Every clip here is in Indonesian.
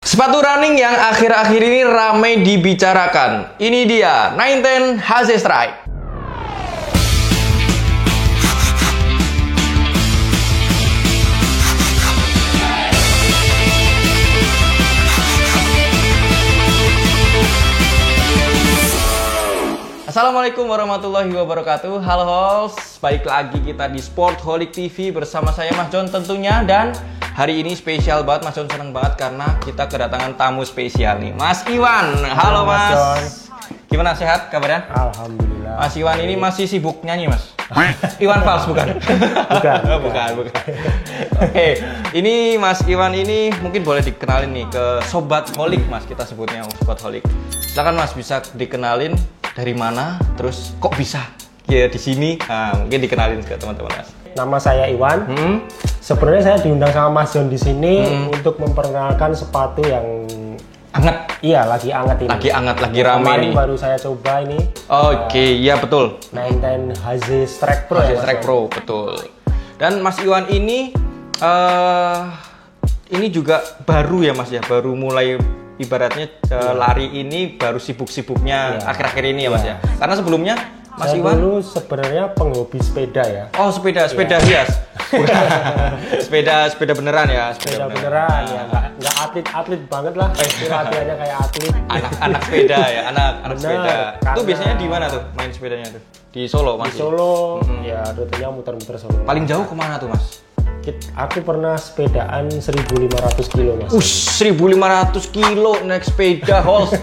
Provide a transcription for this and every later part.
Sepatu running yang akhir-akhir ini ramai dibicarakan. Ini dia, 910 HZ Strike. Assalamualaikum warahmatullahi wabarakatuh. Halo host, balik lagi kita di Sportholic TV bersama saya Mas John tentunya. Dan hari ini spesial banget, Mas John seneng banget karena kita kedatangan tamu spesial nih, Mas Iwan. Halo Mas John. Gimana, sehat kabarnya? Alhamdulillah. Mas Iwan ini masih sibuk nyanyi Mas? Iwan Fals bukan? bukan. Oke, ini Mas Iwan ini mungkin boleh dikenalin nih ke Sobat Holik Mas, kita sebutnya Sobat Holik. Silakan Mas, bisa dikenalin dari mana, terus kok bisa ya di sini? Nah, mungkin dikenalin ke teman-teman Mas. Nama saya Iwan. Sebenarnya saya diundang sama Mas John di sini untuk memperkenalkan sepatu yang anget. Iya, lagi anget ini. Lagi anget, lagi rame kemarin nih. Baru saya coba ini. Oke, iya betul. 910 HZ Strike Pro. HZ Strike Pro, betul. Dan Mas Iwan ini juga baru ya Mas ya, baru mulai ibaratnya lari ini baru sibuk-sibuknya akhir-akhir ini ya Mas ya. Karena sebelumnya Mas saya Iwan dulu sebenarnya penghobi sepeda ya. Oh, sepeda hias. sepeda beneran ya. Sepeda beneran ya, nggak atlet banget lah. Latihannya kayak atlet. Anak sepeda ya, anak sepeda. Itu karena biasanya di mana tuh main sepedanya tuh? Di Solo Mas? Di Solo, ya rutenya muter-muter Solo. Paling jauh kemana tuh Mas? Aku pernah sepedaan 1.500 kilo Mas. 1.500 kilo naik sepeda host.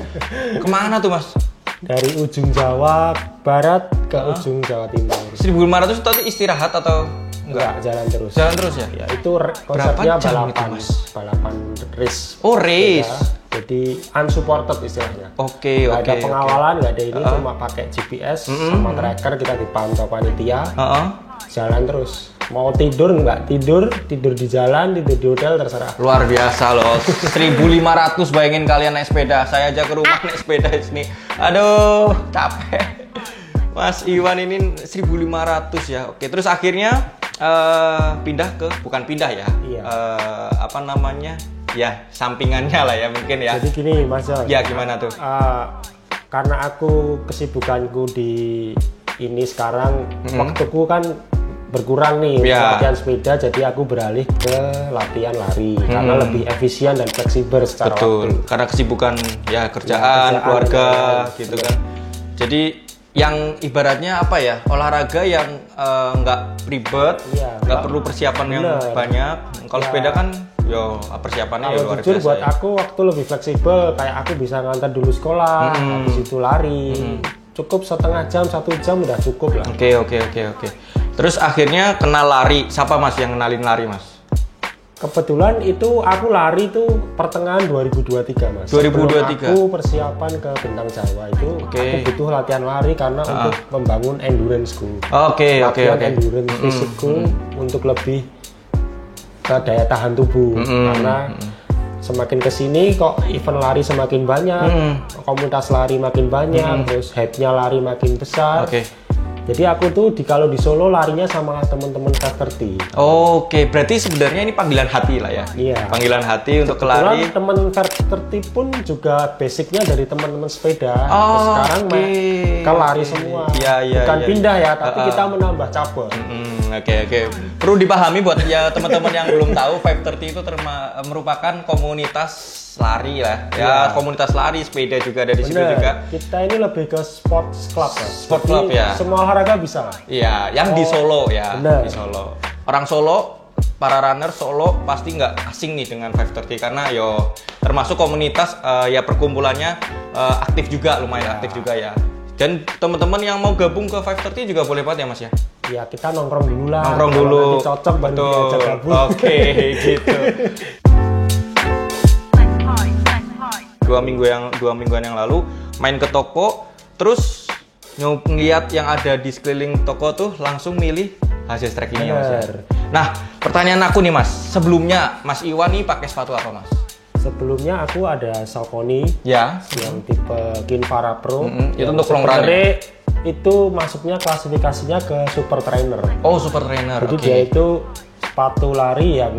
Kemana tuh Mas? Dari ujung Jawa Barat ke ujung Jawa Timur. 1.500 itu istirahat atau enggak? Jalan terus. Jalan terus ya? Ya, itu konsepnya jam balapan. itu, Mas? Balapan race. Oh, race. Jadi unsupported istilahnya. Oke. Nggak ada pengawalan, nggak ada ini, cuma pakai GPS sama tracker, kita dipantau panitia. Jalan terus. Mau tidur nggak tidur di jalan, tidur di hotel, terserah. Luar biasa loh. 1.500, bayangin kalian naik sepeda. Saya aja ke rumah naik sepeda di sini. Aduh, capek. Mas Iwan ini 1.500 ya. Oke, terus akhirnya bukan pindah ya. Iya. Apa namanya? Ya, sampingannya lah ya mungkin ya. Jadi gini Mas John. Ya, gimana tuh? Karena aku kesibukanku di ini sekarang, waktuku kan berkurang nih latihan sepeda, jadi aku beralih ke latihan lari karena lebih efisien dan fleksibel secara waktu. Karena kesibukan ya kerjaan keluarga gitu kan. Jadi yang ibaratnya apa ya, olahraga yang nggak ribet, nggak perlu persiapan yang banyak. Kalau sepeda kan yo persiapannya ya luar biasa. Buat aku waktu lebih fleksibel, kayak aku bisa ngantar dulu sekolah, habis itu lari. Cukup setengah jam, 1 jam udah cukup lah. Oke. Terus akhirnya kenal lari. Siapa Mas yang kenalin lari Mas? Kebetulan itu aku lari tuh pertengahan 2023 Mas. 2023. Sebelum aku persiapan ke Bintang Jawa itu, aku butuh latihan lari karena untuk membangun endurance-ku. Latihan endurance fisikku untuk lebih ke daya tahan tubuh. Karena semakin kesini kok event lari semakin banyak, komunitas lari makin banyak, terus hype-nya lari makin besar. Jadi aku tuh kalau di Solo larinya sama teman-teman 530. Oke, berarti sebenarnya ini panggilan hati lah ya. Iya. Panggilan hati untuk lari. Teman 530 pun juga basicnya dari teman-teman sepeda. Sekarang ke lari semua. Bukan pindah ya, tapi kita menambah cabang. Oke. Perlu dipahami buat ya teman-teman yang belum tahu, 530 itu merupakan komunitas lari lah. Ya, komunitas lari sepeda juga ada di situ juga. Kita ini lebih ke sports club ya. Sport club ya. Semua olahraga bisa lah. Iya, yang di Solo ya. Bener. Di Solo. Orang Solo, para runner Solo pasti nggak asing nih dengan 530 karena termasuk komunitas ya perkumpulannya aktif juga, lumayan aktif juga ya. Dan teman-teman yang mau gabung ke 530 juga boleh banget ya Mas ya? Ya kita nongkrong dulu lah. Nongkrong dulu. Nanti cocok baru diajak gabung. Oke, gitu. 2 mingguan yang lalu main ke toko, terus ngeliat yang ada di sekeliling toko tuh langsung milih HZ Strike ini ya Mas ya. Nah, pertanyaan aku nih Mas, sebelumnya Mas Iwan nih pakai sepatu apa Mas? Sebelumnya aku ada Saucony ya, yang tipe Kinvara Pro. Itu untuk long run ya? Itu masuknya klasifikasinya ke Super Trainer. Oh, Super Trainer. Jadi dia itu sepatu lari yang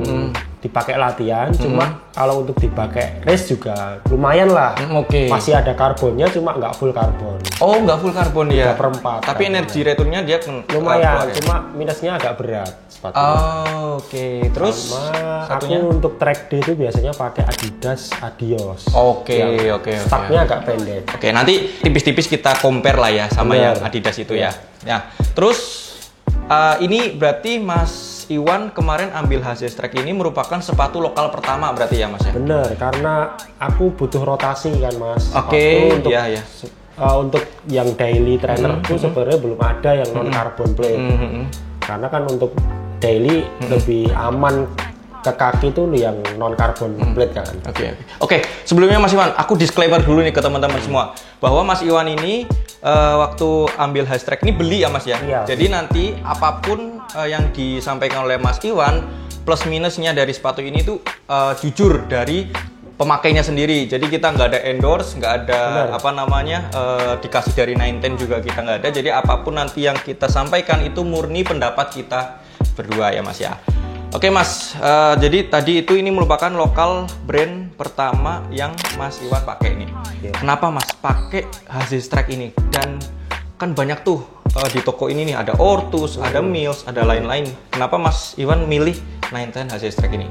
dipakai latihan, cuma kalau untuk dipakai race juga lumayan lah. Masih ada karbonnya, cuma nggak full karbon. Oh, nggak full karbon ya? 3/4. Tapi energi returnnya dia lumayan, cuma minusnya agak berat sepatunya. Terus satunya aku untuk track day itu biasanya pakai Adidas Adios. Staknya agak pendek. Nanti tipis-tipis kita compare lah ya sama yang Adidas itu ya. Nah, terus ini berarti Mas Iwan kemarin ambil HZ Track ini merupakan sepatu lokal pertama berarti ya Mas ya? Bener, karena aku butuh rotasi kan Mas. Untuk yang daily trainer itu sebenarnya belum ada yang non carbon plate. Karena kan untuk daily lebih aman ke kaki itu yang non carbon plate kan. Oke. Sebelumnya Mas Iwan, aku disclaimer dulu nih ke teman-teman semua bahwa Mas Iwan ini waktu ambil HZ Track ini beli ya Mas ya. Jadi nanti apapun yang disampaikan oleh Mas Iwan plus minusnya dari sepatu ini tuh jujur dari pemakainya sendiri. Jadi kita nggak ada endorse, nggak ada dikasih dari 910 juga kita nggak ada. Jadi apapun nanti yang kita sampaikan itu murni pendapat kita berdua ya Mas ya. Oke Mas, jadi tadi itu ini merupakan lokal brand pertama yang Mas Iwan pakai nih. Kenapa Mas pakai HZ Track ini? Dan kan banyak tuh di toko ini nih ada Ortus, ada Mills, ada lain-lain. Kenapa Mas Iwan milih 910 HZ Track ini?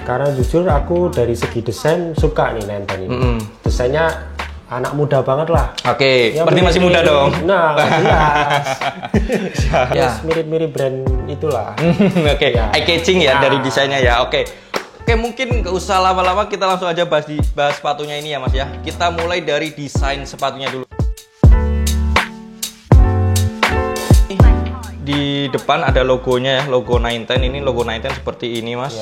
Karena jujur aku dari segi desain suka nih 910 ini. Desainnya anak muda banget lah. Berarti masih muda dong. Nah, jelas. Mirip-mirip brand itulah. Eye catching ya dari desainnya ya. Oke, mungkin nggak usah lama-lama, kita langsung aja bahas sepatunya ini ya Mas ya. Kita mulai dari desain sepatunya dulu. Di depan ada logonya ya, logo 910. Ini logo 910 seperti ini Mas.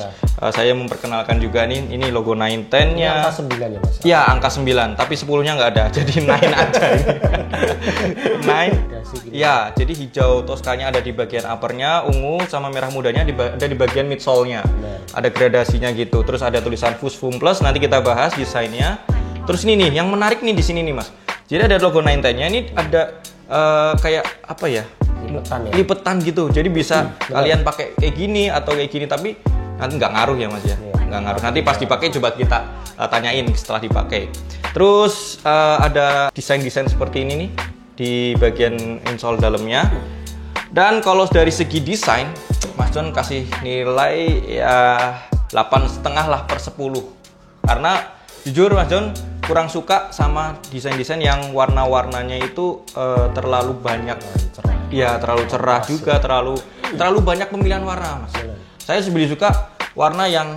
Saya memperkenalkan juga nih, ini logo 910-nya. Angka 9 ya Mas? Ya, angka 9, tapi 10-nya nggak ada, jadi 9 aja. 9. Ya, jadi hijau Toscanya ada di bagian uppernya, ungu sama merah mudanya ada di bagian midsole-nya. Ada gradasinya gitu. Terus ada tulisan Fus Foam Plus, nanti kita bahas desainnya. Terus ini nih, yang menarik nih di sini nih Mas. Jadi ada logo 910-nya, ini ada kayak apa ya? Lipetan gitu, jadi bisa kalian pakai kayak gini atau kayak gini, tapi nanti nggak ngaruh ya Mas ya, nggak ngaruh. Nanti pas dipakai coba kita tanyain setelah dipakai. Terus ada desain-desain seperti ini nih di bagian insole dalamnya. Dan kalau dari segi desain, Mas John kasih nilai ya 8,5 lah per 10. Karena jujur Mas John kurang suka sama desain-desain yang warna-warnanya itu terlalu banyak. Iya, terlalu cerah juga, terlalu banyak pemilihan warna Mas. Saya lebih suka warna yang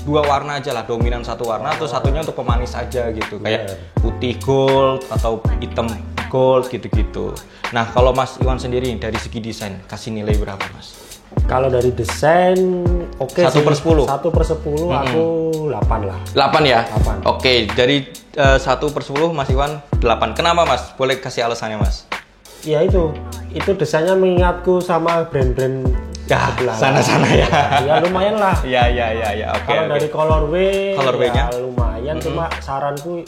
2 warna aja lah, dominan 1 warna, atau satunya untuk pemanis aja gitu, kayak putih gold atau hitam gold gitu-gitu. Nah, kalau Mas Iwan sendiri dari segi desain kasih nilai berapa Mas? Kalau dari desain 1 per 10? 1 per 10 aku 8 lah. 8 ya? 8. Oke, dari 1 per 10 Mas Iwan 8. Kenapa Mas? Boleh kasih alasannya Mas? Ya itu desainnya mengingatku sama brand-brand sebelah. Sana-sana ya. Ya lumayan lah. Ya. Kalau dari colorway-nya ya lumayan, cuma saranku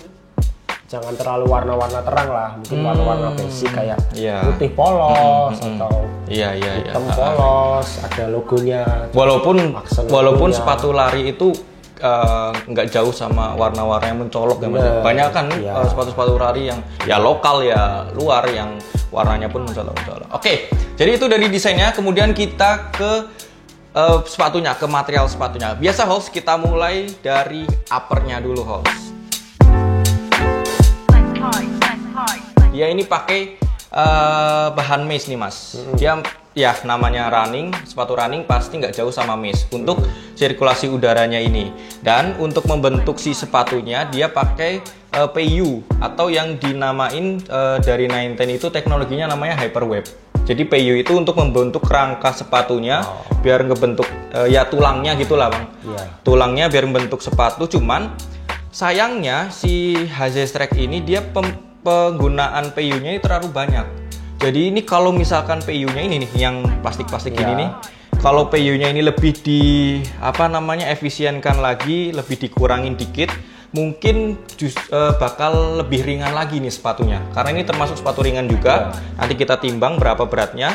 jangan terlalu warna-warna terang lah. Mungkin warna-warna basic kayak putih polos atau hitam polos, ada logonya. Walaupun sepatu lari itu nggak jauh sama warna-warna yang mencolok ya Mas. Banyak kan sepatu-sepatu lari yang ya lokal ya luar yang warnanya pun mencolok-mencolok. Oke, jadi itu dari desainnya. Kemudian kita ke sepatunya, ke material sepatunya. Biasa Holz, kita mulai dari uppernya dulu Holz. Dia ini pakai bahan mesh nih Mas. Dia ya namanya running, sepatu running pasti nggak jauh sama mesh untuk sirkulasi udaranya ini. Dan untuk membentuk si sepatunya dia pakai PU atau yang dinamain dari 910 itu teknologinya namanya Hyperweb. Jadi PU itu untuk membentuk rangka sepatunya biar ngebentuk ya tulangnya gitulah Bang. Tulangnya biar membentuk sepatu, cuman sayangnya si HZ Track ini dia penggunaan PU-nya ini terlalu banyak. Jadi ini kalau misalkan PU-nya ini nih yang plastik-plastik ini nih, kalau PU-nya ini lebih efisienkan lagi, lebih dikurangin dikit, mungkin bakal lebih ringan lagi nih sepatunya. Karena ini termasuk sepatu ringan juga. Nanti kita timbang berapa beratnya.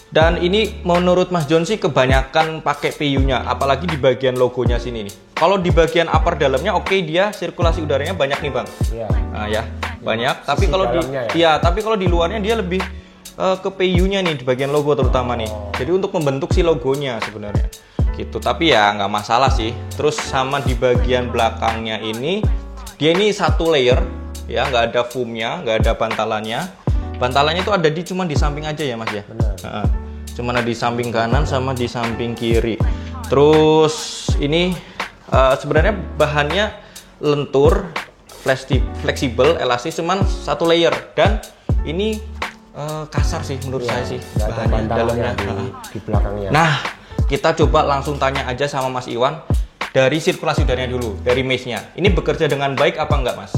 Dan ini menurut Mas John sih kebanyakan pakai PU-nya, apalagi di bagian logonya sini nih. Kalau di bagian upper dalamnya oke, dia sirkulasi udaranya banyak nih Bang. Iya. Nah ya, banyak. Tapi kalau tapi kalau di luarnya dia lebih ke PU-nya nih di bagian logo terutama nih. Jadi untuk membentuk si logonya sebenarnya. Gitu. Tapi ya nggak masalah sih. Terus sama di bagian belakangnya ini, dia ini satu layer ya, nggak ada foamnya, nggak ada bantalannya. Bantalannya itu ada cuma di samping aja ya Mas ya. Benar. Cuma ada di samping kanan sama di samping kiri. Terus ini sebenarnya bahannya lentur, fleksibel, elastis, cuman satu layer dan ini kasar sih menurut saya sih bahannya dalamnya di belakangnya. Nah, kita coba langsung tanya aja sama Mas Iwan dari sirkulasi udaranya dulu, dari mesh-nya. Ini bekerja dengan baik apa enggak Mas?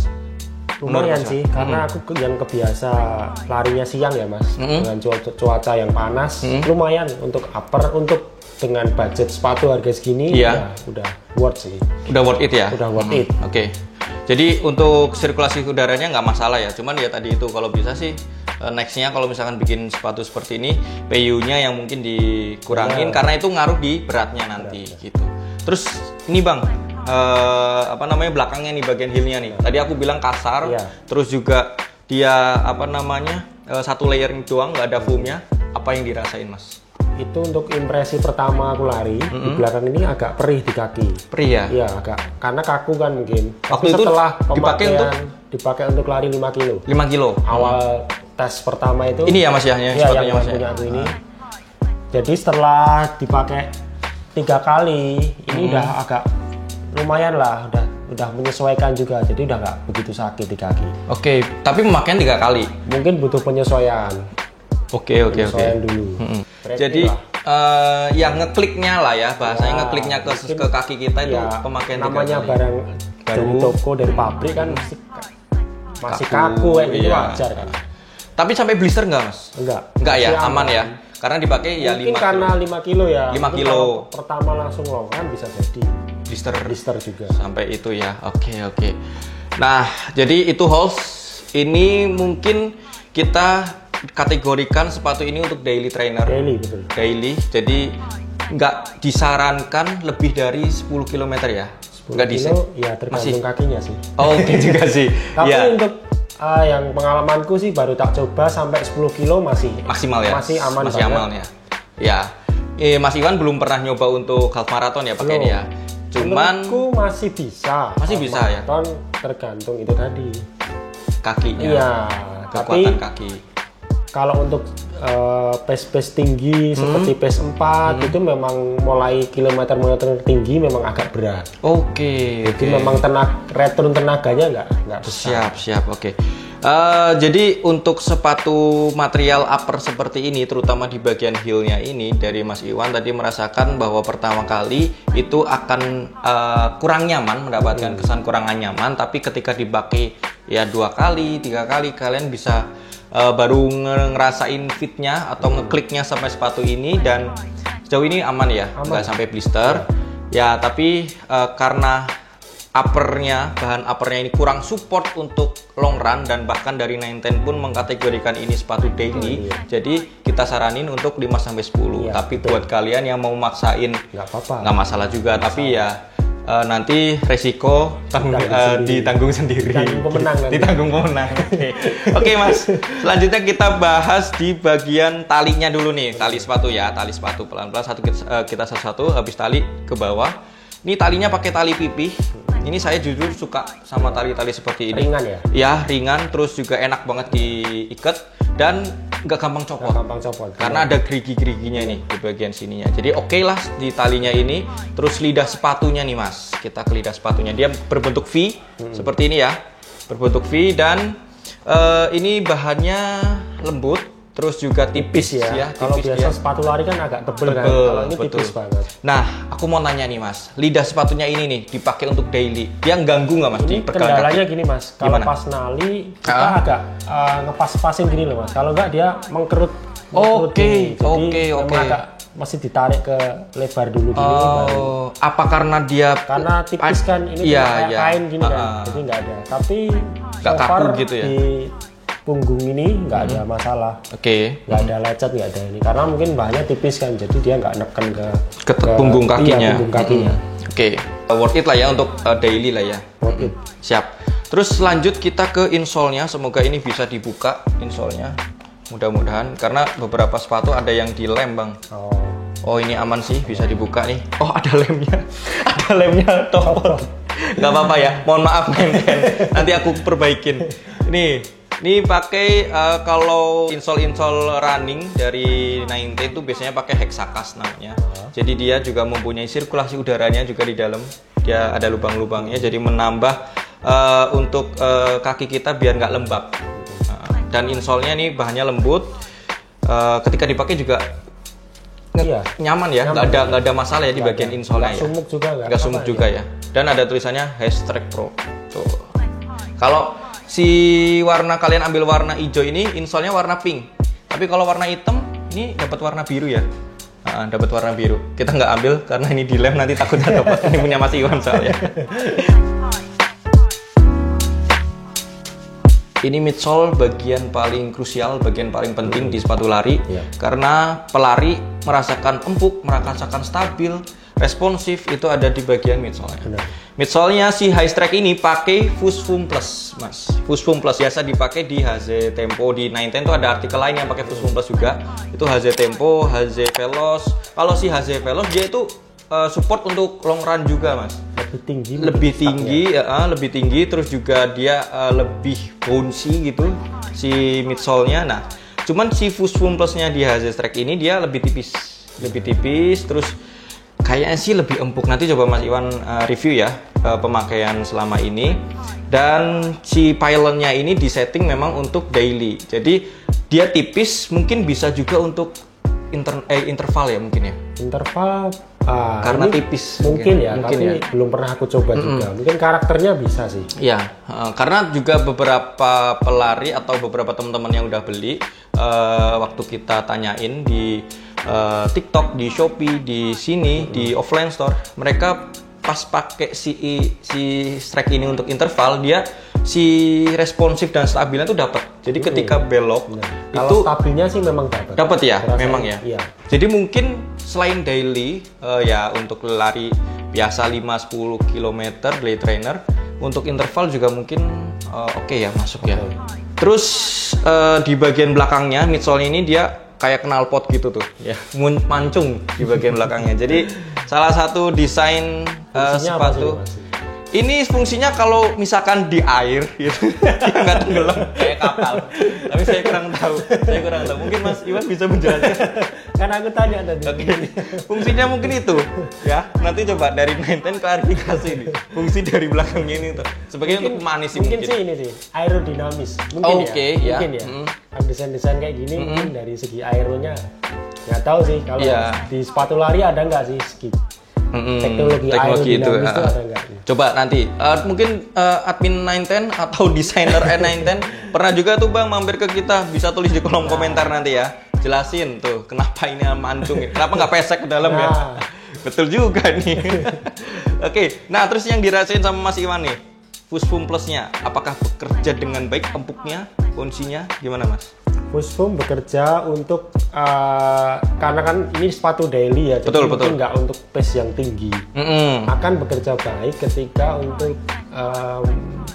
Lumayan sih, karena aku yang kebiasa larinya siang ya Mas, dengan cuaca yang panas, lumayan untuk upper, untuk dengan budget sepatu harga segini, ya udah worth sih. Udah worth it ya? Udah worth it. Oke. Jadi untuk sirkulasi udaranya nggak masalah ya, cuman ya tadi itu kalau bisa sih nextnya kalau misalkan bikin sepatu seperti ini, PU-nya yang mungkin dikurangin karena itu ngaruh di beratnya nanti gitu. Terus ini Bang, belakangnya nih bagian heel-nya nih. Tadi aku bilang kasar, terus juga dia satu layer doang, nggak ada foamnya. Apa yang dirasain Mas? Itu untuk impresi pertama aku lari, di belakang ini agak perih di kaki. Perih ya? Iya agak, karena kaku kan mungkin. Waktu itu setelah pemakaian dipakai untuk lari 5 kilo. 5 kilo? Awal tes pertama itu. Ini ya Mas ya? Yang punya aku ini. Jadi setelah dipakai 3 kali, ini udah agak lumayan lah, udah menyesuaikan juga, jadi udah nggak begitu sakit di kaki. Oke, tapi pemakaian 3 kali? Mungkin butuh penyesuaian. Oke. Dulu. Jadi yang ngekliknya lah ya, bahasanya ngekliknya ke kaki kita itu pemakaian 3 kali. Namanya barang dari toko, dari pabrik kan masih kaku kayak gitu, wajar kan. Tapi sampai blister nggak Mas? Enggak ya, aman ya. Karena dipakai ya 5 kilo. Mungkin karena 5 kilo ya. 5 kilo. Pertama langsung longan bisa jadi. Blister juga. Sampai itu ya. Oke. Nah, jadi itu Halls. Ini mungkin kita kategorikan sepatu ini untuk daily trainer. Betul. Daily. Jadi nggak disarankan lebih dari 10 km ya. 10 kilo ya tergantung kakinya sih. Oke juga sih. Tapi untuk yang pengalamanku sih baru tak coba sampai 10 kilo masih maksimal ya. Masih aman ya. Ya. Mas Iwan belum pernah nyoba untuk half marathon ya pakai ini ya. Cuman menurutku masih bisa. Masih bisa ya. Tergantung itu tadi. Kakinya. Iya. Kekuatan kaki. Kalau untuk pace tinggi seperti pace 4 itu memang mulai kilometer tinggi memang agak berat. Oke. Jadi memang return tenaganya nggak besar. Siap. Oke. Jadi untuk sepatu material upper seperti ini, terutama di bagian heel-nya ini, dari Mas Iwan tadi merasakan bahwa pertama kali itu akan kurang nyaman, mendapatkan kesan kurang nyaman, tapi ketika dipakai ya 2 kali, 3 kali, kalian bisa baru ngerasain fitnya atau ngekliknya sampai sepatu ini, dan sejauh ini aman ya, nggak sampai blister ya. Tapi karena bahan uppernya ini kurang support untuk long run, dan bahkan dari 910 pun mengkategorikan ini sepatu daily, jadi kita saranin untuk 5-10. Tapi buat kalian yang mau maksain nggak masalah juga, tapi ya nanti resiko ditanggung sendiri. Ditanggung pemenang. Oke Mas, selanjutnya kita bahas di bagian talinya dulu nih. Tali sepatu ya, tali sepatu pelan-pelan kita satu-satu, habis tali ke bawah. Ini talinya pakai tali pipih. Ini saya jujur suka sama tali-tali seperti ini. Ringan ya? Ya, ringan, terus juga enak banget diikat dan nggak gampang copot. Karena ada gerigi-geriginya nih di bagian sininya. Jadi oke lah di talinya ini. Terus lidah sepatunya nih Mas. Kita ke lidah sepatunya. Dia berbentuk V seperti ini ya. Berbentuk V, dan ini bahannya lembut. Terus juga tipis ya. Kalau biasa sepatu lari kan agak tebel kan. Kalau ini tipis banget. Nah, aku mau nanya nih Mas, lidah sepatunya ini nih dipakai untuk daily, dia ganggu nggak Mas? Ini kendalanya gini Mas, kalau pas nali kita agak ngepas-pasin gini loh Mas. Kalau nggak dia mengkerut. Oke. Agak masih ditarik ke lebar dulu gini. Apa karena dia? Karena tipis kan, ini kayak kain gini kan, jadi nggak ada. Tapi nggak kaku gitu ya. punggung ini nggak ada masalah. Nggak ada lecet, nggak ada ini. Karena mungkin bahannya tipis kan, jadi dia nggak neken ke punggung kakinya. Iya, punggung kakinya. Worth it lah ya untuk daily lah ya. Worth it. Siap. Terus lanjut kita ke insole-nya. Semoga ini bisa dibuka insole-nya. Mudah-mudahan, karena beberapa sepatu ada yang dilem, Bang. Oh ini aman sih, bisa dibuka nih. Oh ada lemnya. Ada lemnya toh. Gak apa-apa ya, mohon maaf nanti aku perbaikin. Ini pakai kalau insole running dari 910 itu biasanya pakai Hexacast namanya. Jadi dia juga mempunyai sirkulasi udaranya juga di dalam. Dia ada lubang-lubangnya, jadi menambah untuk kaki kita biar nggak lembab. Dan insole-nya nih bahannya lembut. Ketika dipakai juga nyaman ya, nggak ada masalah ya di bagian insole-nya ya. Nggak sumuk juga ya. Dan ada tulisannya Hashtag Pro. Tuh. Kalau si warna kalian ambil warna hijau ini, insole-nya warna pink. Tapi kalau warna hitam ini dapat warna biru ya. Dapat warna biru. Kita nggak ambil karena ini dilem, nanti takutnya dapat. Ini punya Mas Iwan soalnya. Ini midsole bagian paling krusial, bagian paling penting di sepatu lari. Karena pelari merasakan empuk, merasakan stabil, responsif itu ada di bagian midsole-nya. Midsole-nya si Hystrike ini pakai Fusfoam Plus, Mas. Fusfoam Plus biasa dipakai di HZ Tempo, di 910 itu ada artikel lain yang pakai Fusfoam Plus juga. Itu HZ Tempo, HZ Veloz. Kalau si HZ Veloz dia itu support untuk long run juga, Mas. Lebih tinggi, terus juga dia lebih bouncy gitu si midsole-nya. Nah, cuman si Fusfoam Plus-nya di HZ Strike ini dia lebih tipis, terus kayaknya sih lebih empuk. Nanti coba Mas Iwan review ya pemakaian selama ini. Dan si pylon-nya ini disetting memang untuk daily. Jadi dia tipis, mungkin bisa juga untuk interval ya mungkin ya. Interval karena tipis mungkin tapi belum pernah aku coba juga. Mungkin karakternya bisa sih. Ya, karena juga beberapa pelari atau beberapa teman-teman yang udah beli waktu kita tanyain di TikTok, di Shopee, di sini, di offline store, mereka pas pakai si Strike ini untuk interval, dia si responsif dan stabilnya tuh dapat. Jadi ketika belok kalau stabilnya sih memang dapat ya. Memang ya. Iya. Jadi mungkin selain daily ya untuk lari biasa 5-10 km daily trainer, untuk interval juga mungkin oke ya, masuk ya. Terus di bagian belakangnya midsole ini dia kayak knalpot gitu tuh ya, mancung di bagian belakangnya. Jadi salah satu desain sepatu ini fungsinya kalau misalkan di air gitu dia nggak tenggelam kayak kapal. Tapi saya kurang tahu. Mungkin Mas Iwan bisa menjelaskan. Kan aku tanya tadi. Fungsinya mungkin itu ya. Nanti coba dari 910 klarifikasi nih. Fungsi dari belakangnya ini tuh sebagai untuk pemanis sih mungkin. Mungkin sih ini sih aerodinamis. Mungkin ya. Mungkin ya. Desain-desain kayak gini mungkin dari segi aeronya nggak tahu sih kalau di sepatu lari ada nggak sih segi teknologi itu ada nggak? Coba nanti mungkin admin 910 atau desainer N910 pernah juga tuh Bang mampir ke kita, bisa tulis di kolom komentar nanti ya, jelasin tuh kenapa ini mancung, kenapa nggak pesek ke dalam ya. Betul juga nih. Oke, nah terus yang dirasain sama Mas Iwan nih, Fusfoam Plus-nya apakah bekerja dengan baik, empuknya, kondisinya gimana Mas? Fusfoam bekerja untuk karena kan ini sepatu daily ya, jadi mungkin nggak untuk pace yang tinggi. Akan bekerja baik ketika untuk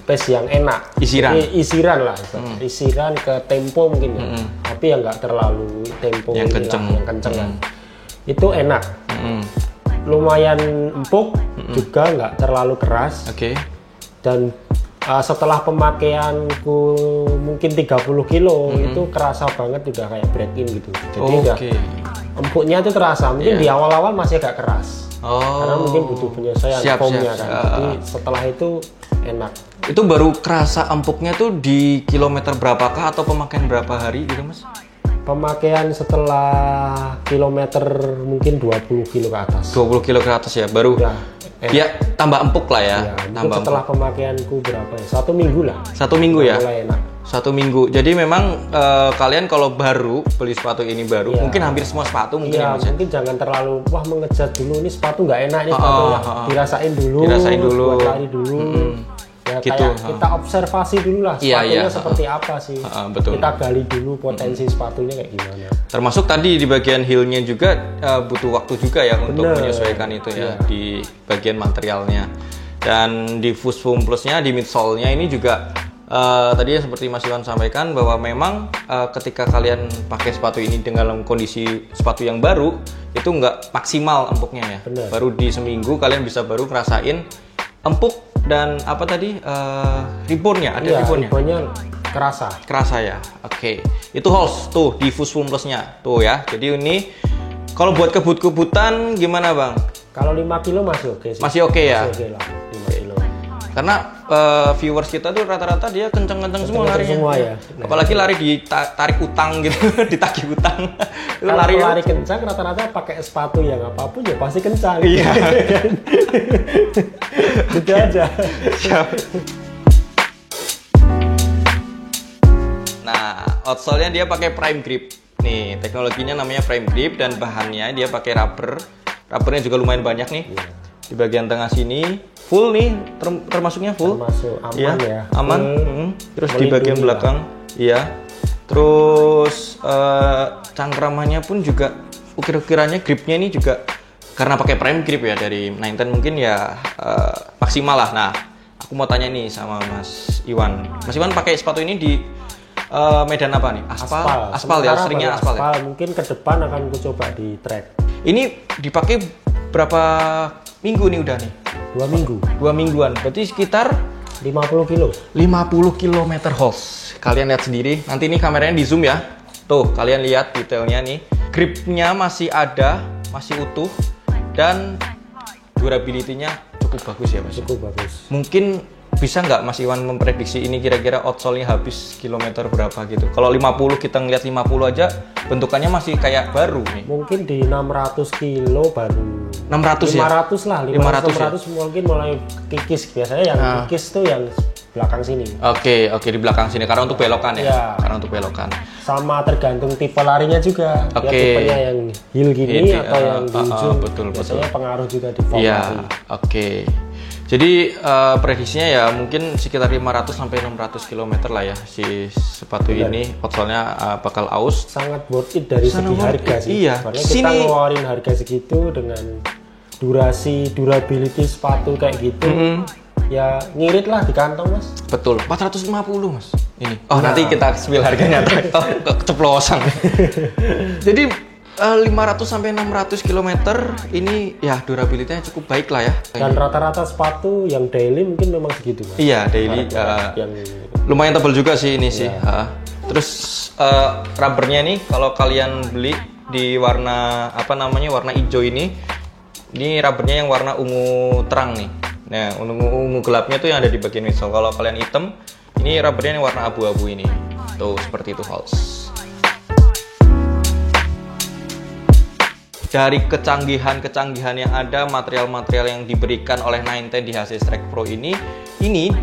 pace yang enak. Isiran lah, isiran ke tempo mungkin ya. Tapi yang nggak terlalu tempo yang kenceng kan. Itu enak. Lumayan empuk, juga nggak terlalu keras. Dan setelah pemakaianku mungkin 30 kilo itu kerasa banget udah kayak break in gitu. Jadi udah empuknya itu terasa. Mungkin di awal-awal masih agak keras. Karena mungkin butuh penyesuaian foamnya kan. Jadi setelah itu enak. Itu baru kerasa empuknya tuh di kilometer berapakah atau pemakaian berapa hari gitu Mas? Pemakaian setelah kilometer mungkin 20 kilo ke atas. 20 kilo ke atas ya, baru dia tambah empuk lah ya. Tambah setelah pemakaianku berapa ya? 1 minggu lah. 1 minggu ya? Mulai enak. 1 minggu. Jadi memang kalian kalau baru beli sepatu ini baru, mungkin hampir semua sepatu mungkin ya Mas. Mungkin jangan terlalu mengejar dulu, ini sepatu nggak enak, ini sepatu dirasain dulu. Buat lari dulu. Ya gitu. Kita observasi dulu lah sepatunya seperti apa sih. Betul. Kita gali dulu potensi sepatunya kayak gimana. Termasuk tadi di bagian heel-nya juga butuh waktu juga ya untuk menyesuaikan itu ya di bagian materialnya. Dan di Fusfoam Plus-nya, di midsole-nya ini juga tadi ya seperti Mas Iwan sampaikan bahwa memang ketika kalian pakai sepatu ini dengan kondisi sepatu yang baru itu nggak maksimal empuknya ya. Bener. Baru di seminggu kalian bisa baru ngerasain empuk dan apa tadi reboundnya ada reboundnya kerasa ya. Oke. Itu Halls tuh di Fusfoam Plus-nya tuh ya. Jadi ini kalau buat kebut-kebutan gimana Bang? Kalau 5 kilo masih oke sih. Masih oke ya? Masih oke lah, 5 kilo. Karena viewers kita tuh rata-rata dia kenceng-kenceng semua larinya. Semua ya. Apalagi lari ditarik utang gitu, ditagih utang. Itu kalau lari kencang rata-rata pakai sepatu yang apapun ya pasti kencang. Iya. Gitu aja. Siap. Nah, outsole-nya dia pakai Prime Grip. Nih, teknologinya namanya Prime Grip dan bahannya dia pakai rubber. Rubbernya juga lumayan banyak nih. Di bagian tengah sini full nih, termasuknya full. Termasuk aman ya. Aman. Terus di bagian belakang, iya. Terus cangkramannya pun juga ukir-ukirannya, gripnya ini juga karena pakai Prime Grip ya dari 910 mungkin ya maksimal lah. Nah, aku mau tanya nih sama Mas Iwan. Mas Iwan pakai sepatu ini di medan apa nih? Aspal ya, seringnya aspal ya. Mungkin ke depan akan ku coba di track. Ini dipakai berapa minggu nih udah nih? 2 minggu. 2 mingguan. Berarti sekitar 50 kilo. 50 km Halls. Kalian lihat sendiri. Nanti ini kameranya di zoom ya. Tuh, kalian lihat detailnya nih. Gripnya masih ada, masih utuh dan durability-nya cukup bagus ya Mas. Cukup bagus. Mungkin bisa nggak Mas Iwan memprediksi ini kira-kira outsole-nya habis kilometer berapa gitu? Kalau 50 kita ngeliat 50 aja bentukannya masih kayak baru nih. Mungkin di 600 kilo baru 600 500 ya? lah, 500 mungkin mulai kikis. Biasanya yang kikis tuh yang belakang sini. Oke, di belakang sini karena untuk belokan ya. Karena untuk belokan. Sama tergantung tipe larinya juga. Ya, tipenya yang heel gini atau yang di ujung. Betul. Biasanya pengaruh juga di form lari. Oke. Jadi prediksinya ya mungkin sekitar 500 sampai 600 km lah ya si sepatu ini outsole-nya bakal aus. Sangat worth it dari segi harga sih. Iya. Karena kita ngeluarin harga segitu dengan durability sepatu kayak gitu. Ya ngirit lah di kantong Mas. Betul. 450 Mas. Ini. Oh nanti kita spill harganya. Keceplosan. Jadi 500 sampai 600 km ini ya durability-nya cukup baik lah ya. Dan rata-rata sepatu yang daily mungkin memang segitu Mas. Iya, daily yang lumayan tebal juga sih ini sih. Terus rubbernya nih kalau kalian beli di warna warna hijau ini rubbernya yang warna ungu terang nih. Nah, ungu gelapnya tuh yang ada di bagian midsole. Kalau kalian hitam, ini rubbernya yang warna abu-abu ini. Tuh seperti itu Halls. Dari kecanggihan yang ada, material-material yang diberikan oleh 910 di HC Strike Pro ini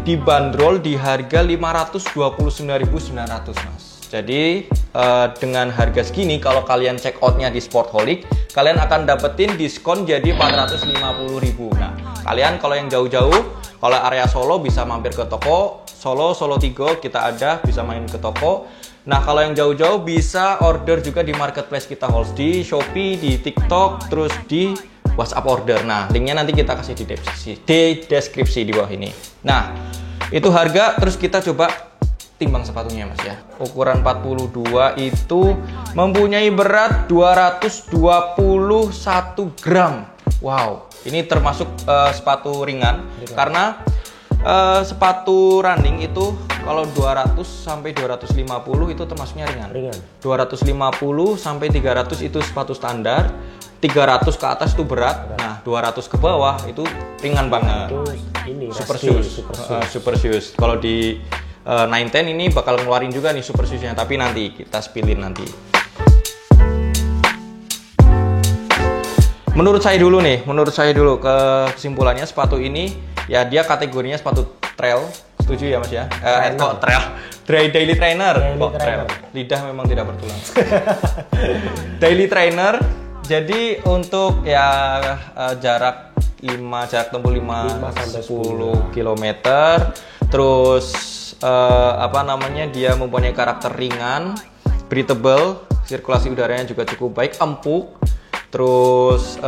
dibanderol di harga 529.900 Mas. Jadi dengan harga segini kalau kalian check out-nya di Sportholic, kalian akan dapetin diskon jadi 450.000. Nah, kalian kalau yang jauh-jauh, kalau area Solo bisa mampir ke toko Solo 3 kita ada, bisa main ke toko. Nah, kalau yang jauh-jauh bisa order juga di marketplace kita Halls, di Shopee, di TikTok, terus di WhatsApp order. Nah, linknya nanti kita kasih di deskripsi di bawah ini. Nah, itu harga, terus kita coba timbang sepatunya Mas ya. Ukuran 42 itu mempunyai berat 221 gram. Wow, ini termasuk sepatu ringan. Karena sepatu running itu kalau 200 sampai 250 itu termasuknya ringan. 250 sampai 300 itu sepatu standar. 300 ke atas itu berat. Nah, 200 ke bawah itu ringan banget. Ini super shoes. Kalau di 910 ini bakal ngeluarin juga nih super shoes-nya, tapi nanti kita spillin nanti. Menurut saya dulu kesimpulannya sepatu ini ya dia kategorinya sepatu trail. Setuju ya Mas ya? Kok trail? Daily trainer. Trail. Lidah memang tidak bertulang. Daily trainer. Jadi untuk ya jarak tempuh 5-10 km. Terus apa namanya, dia mempunyai karakter ringan, breathable, sirkulasi udaranya juga cukup baik, empuk, terus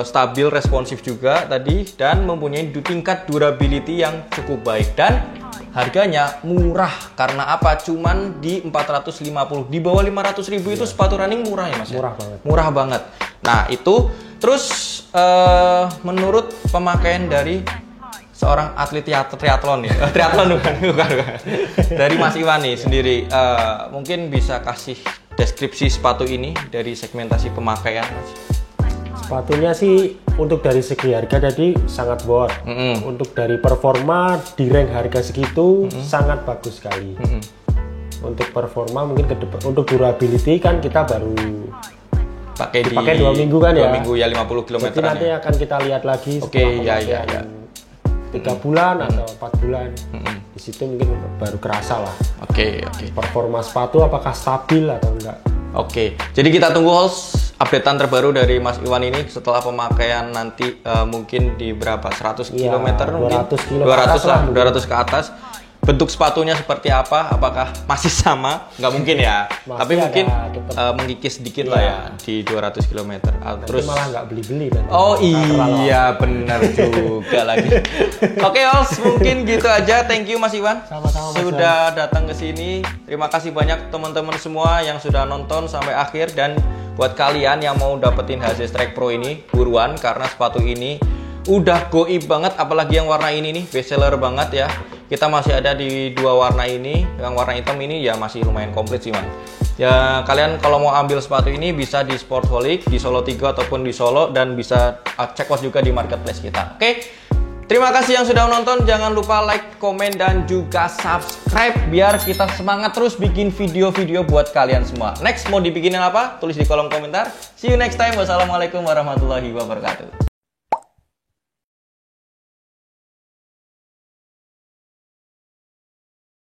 stabil, responsif juga tadi, dan mempunyai tingkat durability yang cukup baik, dan harganya murah. Karena apa? Cuman di 450, di bawah 500.000 itu sepatu running murah ya Mas? Murah banget. Murah banget. Nah itu, terus menurut pemakaian dari seorang atlet triathlon ya, triathlon bukan. Dari Mas Iwan nih sendiri, mungkin bisa kasih deskripsi sepatu ini dari segmentasi pemakaian Mas. Sepatunya sih untuk dari segi harga tadi sangat worth. Untuk dari performa di rank harga segitu sangat bagus sekali. Untuk performa mungkin untuk durability kan kita baru pakai 2 minggu kan ya. 2 minggu ya, 50 km. Jadi nanti akan kita lihat lagi setelah ya. 3 bulan atau 4 bulan. Di situ mungkin baru kerasa lah. Oke. Performa sepatu apakah stabil atau enggak. Oke. Jadi kita tunggu updatean terbaru dari Mas Iwan ini setelah pemakaian nanti, mungkin di berapa? 100 km mungkin? 200 lah, 200 ke atas. Bentuk sepatunya seperti apa? Apakah masih sama? Nggak mungkin ya. Tapi mungkin mengikis sedikit lah ya di 200 km. Terus malah nggak beli-beli. Oh iya, benar juga lagi. Oke, Ols, mungkin gitu aja. Thank you Mas Iwan. Sama-sama Mas sudah datang ke sini. Terima kasih banyak teman-teman semua yang sudah nonton sampai akhir, dan buat kalian yang mau dapetin HZ Strike Pro ini, buruan karena sepatu ini udah goib banget, apalagi yang warna ini nih, best seller banget ya. Kita masih ada di 2 warna ini, yang warna hitam ini ya masih lumayan komplit sih Man. Ya kalian kalau mau ambil sepatu ini bisa di Sportaholic, di Solo 3 ataupun di Solo, dan bisa cek out juga di marketplace kita. Oke, terima kasih yang sudah menonton. Jangan lupa like, komen, dan juga subscribe biar kita semangat terus bikin video-video buat kalian semua. Next mau dibikinin apa? Tulis di kolom komentar. See you next time. Wassalamualaikum warahmatullahi wabarakatuh.